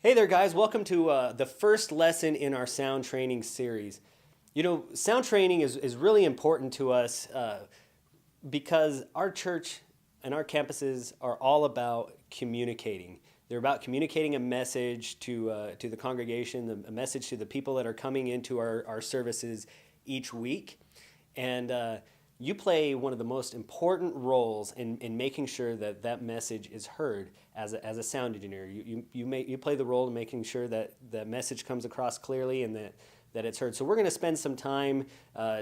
Hey there, guys. Welcome to the first lesson in our sound training series. You know, sound training is really important to us because our church and our campuses are all about communicating. They're about communicating a message to the congregation, a message to the people that are coming into our services each week. And you play one of the most important roles in making sure that that message is heard as a sound engineer. You play the role in making sure that the message comes across clearly and that it's heard. So we're going to spend some time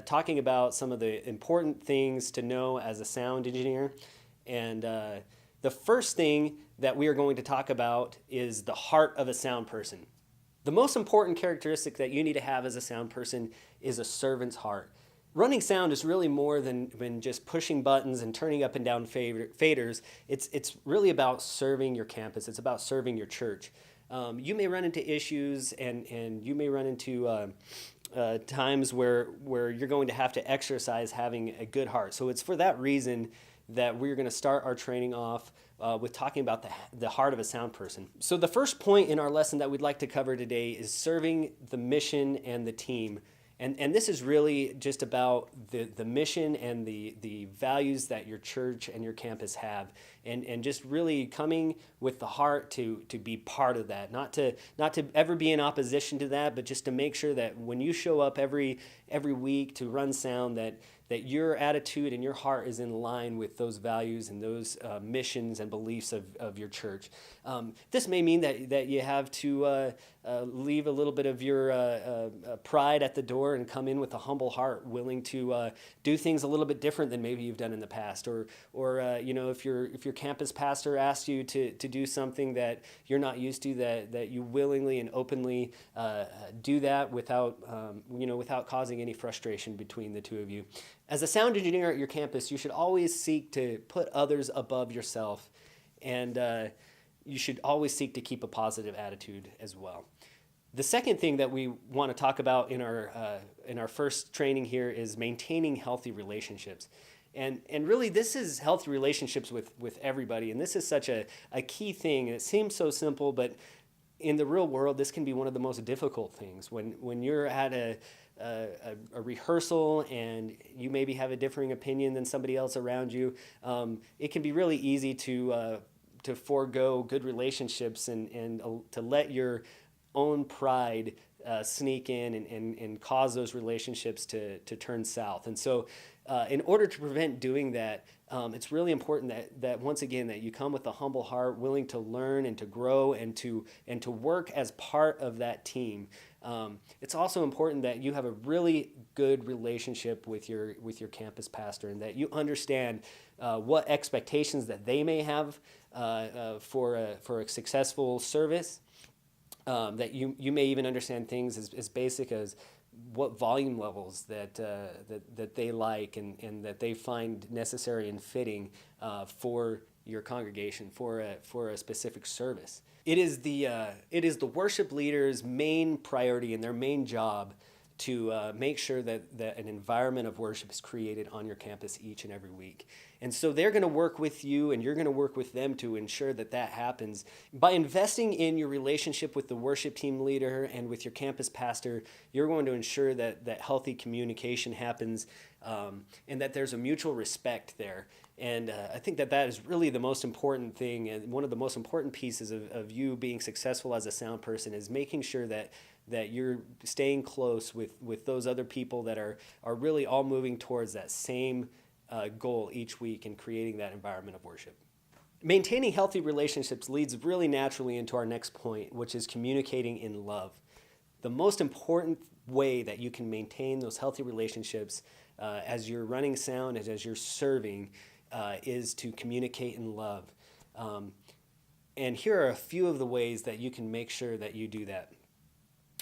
talking about some of the important things to know as a sound engineer. And the first thing that we are going to talk about is the heart of a sound person. The most important characteristic that you need to have as a sound person is a servant's heart. Running sound is really more than just pushing buttons and turning up and down faders. It's really about serving your campus. It's about serving your church. You may run into issues and you may run into times where you're going to have to exercise having a good heart. So it's for that reason that we're going to start our training off with talking about the heart of a sound person. So the first point in our lesson that we'd like to cover today is serving the mission and the team. And this is really just about the mission and the values that your church and your campus have, and just really coming with the heart to be part of that, not to ever be in opposition to that, but just to make sure that when you show up every week to run sound, that your attitude and your heart is in line with those values and those missions and beliefs of your church. This may mean that you have to leave a little bit of your pride at the door and come in with a humble heart, willing to do things a little bit different than maybe you've done in the past. Or if your campus pastor asks you to do something that you're not used to, that you willingly and openly do that without causing any frustration between the two of you. As a sound engineer at your campus, you should always seek to put others above yourself, and you should always seek to keep a positive attitude as well. The second thing that we want to talk about in our first training here is maintaining healthy relationships. And really, this is healthy relationships with everybody, and this is such a key thing. It seems so simple, but in the real world, this can be one of the most difficult things. When you're at a rehearsal and you maybe have a differing opinion than somebody else around you, it can be really easy to forego good relationships and to let your own pride sneak in and cause those relationships to turn south. And so in order to prevent doing that, it's really important that once again that you come with a humble heart, willing to learn and to grow and to work as part of that team. It's also important that you have a really good relationship with your campus pastor, and that you understand what expectations that they may have for a successful service. That you may even understand things as basic as what volume levels that they like and that they find necessary and fitting for your congregation, for a specific service. It is the worship leader's main priority and their main job to make sure that an environment of worship is created on your campus each and every week. And so they're going to work with you and you're going to work with them to ensure that happens. By investing in your relationship with the worship team leader and with your campus pastor, you're going to ensure that healthy communication happens and that there's a mutual respect there. And I think that is really the most important thing, and one of the most important pieces of you being successful as a sound person is making sure that you're staying close with those other people that are really all moving towards that same goal each week and creating that environment of worship. Maintaining healthy relationships leads really naturally into our next point, which is communicating in love. The most important way that you can maintain those healthy relationships as you're running sound and as you're serving is to communicate in love. And here are a few of the ways that you can make sure that you do that.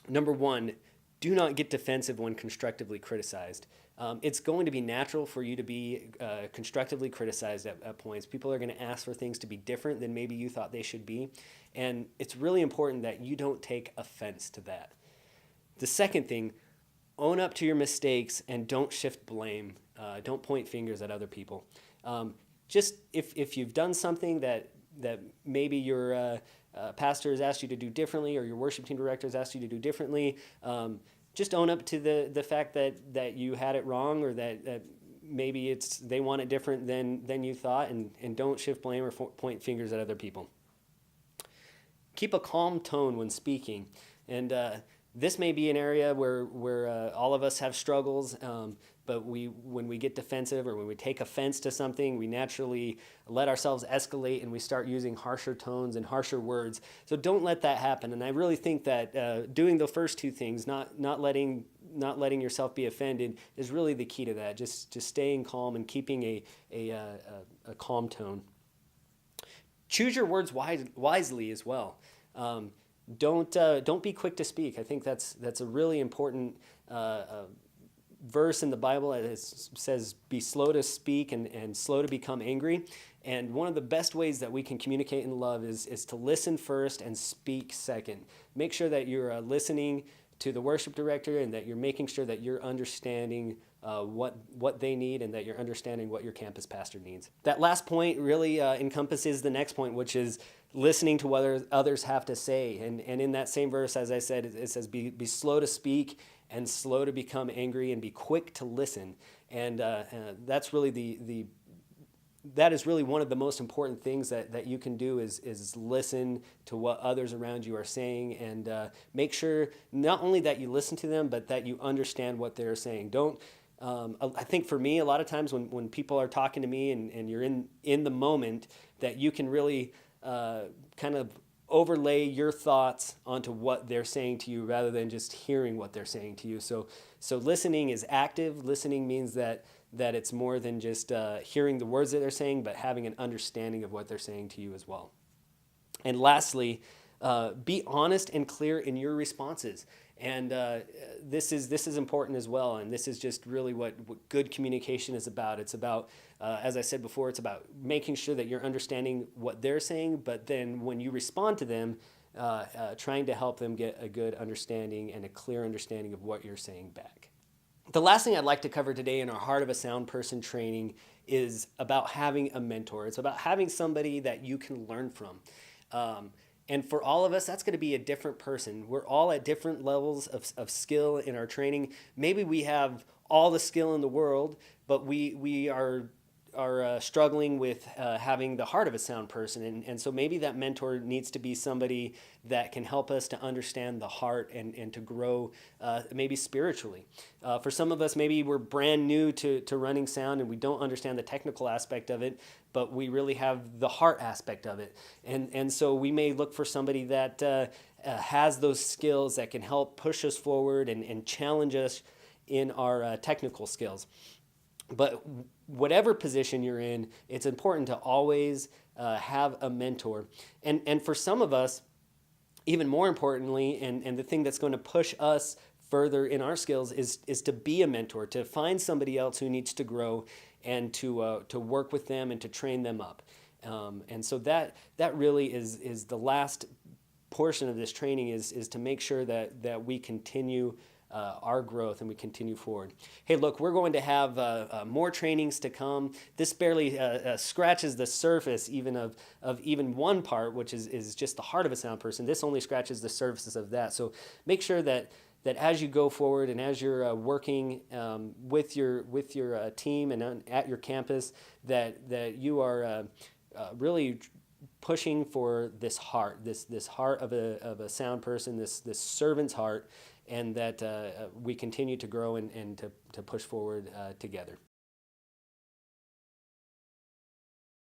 Number one, do not get defensive when constructively criticized. It's going to be natural for you to be constructively criticized at points. People are going to ask for things to be different than maybe you thought they should be. And it's really important that you don't take offense to that. The second thing, own up to your mistakes and don't shift blame. Don't point fingers at other people. Just if you've done something that maybe you're pastor has asked you to do differently, or your worship team director has asked you to do differently, just own up to the fact that you had it wrong, or that maybe they want it different than you thought, and don't shift blame or point fingers at other people. Keep a calm tone when speaking. And this may be an area where all of us have struggles, but when we get defensive or when we take offense to something, we naturally let ourselves escalate and we start using harsher tones and harsher words. So don't let that happen. And I really think that doing the first two things, not letting yourself be offended, is really the key to that. Just staying calm and keeping a calm tone. Choose your words wisely as well. Don't be quick to speak. I think that's a really important verse in the Bible. It says, "Be slow to speak and slow to become angry." And one of the best ways that we can communicate in love is to listen first and speak second. Make sure that you're listening to the worship director, and that you're making sure that you're understanding what they need, and that you're understanding what your campus pastor needs. That last point really encompasses the next point, which is listening to what others have to say. And in that same verse, as I said, it says, be slow to speak and slow to become angry, and be quick to listen. And that's really that is really one of the most important things that you can do is listen to what others around you are saying, and make sure not only that you listen to them, but that you understand what they're saying. I think for me, a lot of times when people are talking to me and you're in the moment, that you can really kind of overlay your thoughts onto what they're saying to you rather than just hearing what they're saying to you. So listening is active. Listening means that it's more than just hearing the words that they're saying, but having an understanding of what they're saying to you as well. And lastly, be honest and clear in your responses. And this is important as well. And this is just really what good communication is about. It's about, as I said before, it's about making sure that you're understanding what they're saying, but then when you respond to them, trying to help them get a good understanding and a clear understanding of what you're saying back. The last thing I'd like to cover today in our Heart of a Sound Person training is about having a mentor. It's about having somebody that you can learn from. And for all of us, that's going to be a different person. We're all at different levels of skill in our training. Maybe we have all the skill in the world, but we are struggling with having the heart of a sound person. And so maybe that mentor needs to be somebody that can help us to understand the heart and to grow maybe spiritually. For some of us, maybe we're brand new to running sound and we don't understand the technical aspect of it, but we really have the heart aspect of it. And so we may look for somebody that has those skills that can help push us forward and challenge us in our technical skills. But whatever position you're in, it's important to always have a mentor. And for some of us, even more importantly, and the thing that's going to push us further in our skills is to be a mentor, to find somebody else who needs to grow and to work with them and to train them up. And so that really is the last portion of this training is to make sure that we continue our growth and we continue forward. Hey, look, we're going to have more trainings to come. This barely scratches the surface even of even one part, which is just the heart of a sound person. This only scratches the surface of that. So make sure that as you go forward and as you're working with your team and at your campus, that you are really pushing for this heart, this heart of a sound person, this servant's heart, and that we continue to grow and to push forward together.